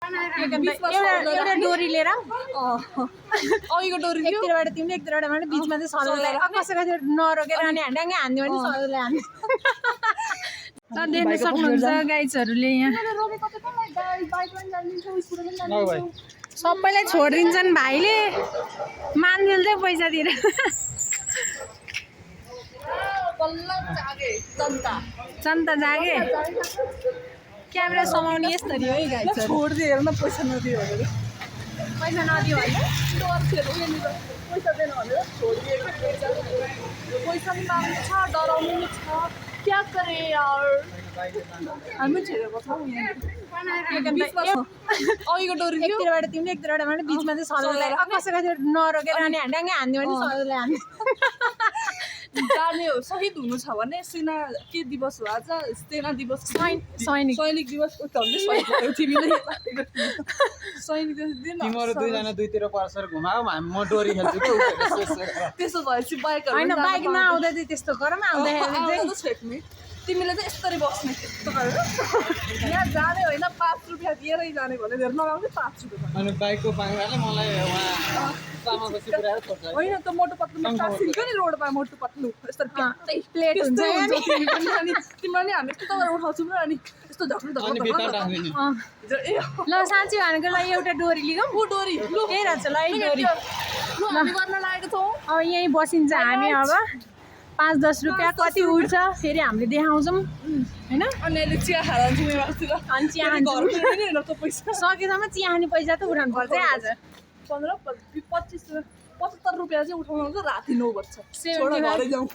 एउटा डोरी लिएर अघिको डोरी एकतिरबाट तिमीले एकतिरबाट मैले बिचमा चाहिँ सललाई कसैको त्यो नरोकेर अनि ह्यान्ड्याङ्गै हान्दियो भने सललाई हान्दियो देख्न सक्नुहुन्छ गाइजहरूले यहाँ सबैलाई छोडिदिन्छन् भाइले मान्दिल चाहिँ पैसा दिएर जनता जागे क्यामेरा समाउने यस्तरी है गाइजहरू छोडिदियो हेर्न पैसा नदियो भनेर पैसा नदियो भने पैसा दिएन भनेर छोडिदिएको पैसा पनि माग्नु छ डराउनु पनि छ क्या गरे यार हामी छेडेको छौँ अघिको डोरी एकतिरबाट तिमीले एकतिरबाट मैले बिचमा चाहिँ सललाई कसैको त्यो नरोकेर अनि ह्यान्ड्याङ्गै हान्दियो भने सललाई हान्दियो जाने हो शहीद हुनु छ भने सेना के दिवस हो आज सेना दिवस सैनिक दिवस सैनिक दिन तिमीहरू दुईजना दुईतिर परसर घुमाऊ म डोरी खेल्छु कि त्यसो भएपछि बाइकहरू होइन बाइक नआउँदा चाहिँ त्यस्तो गरौँ आउँदाखेरि चाहिँ छेक्ने तिमीले चाहिँ यसरी बस्ने यस्तो गरेर यहाँ जाने होइन 5 रुपियाँ दिएरै जाने भने धेरै नलाउने 5 रुपियाँ अनि बाइकको पाङ्ग्राले मलाई उहाँ चामलपछि पुऱ्याएर छोड्छ होइन त मोटो पत्लुमा टाँसिन्छ नि रोडमा मोटो पत्लु यस्तो प्लेट हुन्छ अनि तिमीलाई नि हामी यस्तो गरेर उठाउँछौँ र अनि यस्तो झक्नु अनि भित्र टाँसिदिने ल साँच्ची भनेको लागि एउटा डोरी लिगौँ डोरी त्यही रहेछ ल है डोरी हामी गर्न लागेको छौँ अब यहीँ बसिन्छ हामी अब 5-10 रुपियाँ कति उठ्छ फेरि हामीले देखाउँछौँ होइन अनि अहिले चिया खाएर जान्छौँ अनि चिया सकेसम्म चिया खाने पैसा त उठाउनु पर्छ है आज 15-25-75 रुपियाँ चाहिँ उठाउनु आउँछ राति 9 बज्छ 75 घरै जाउँ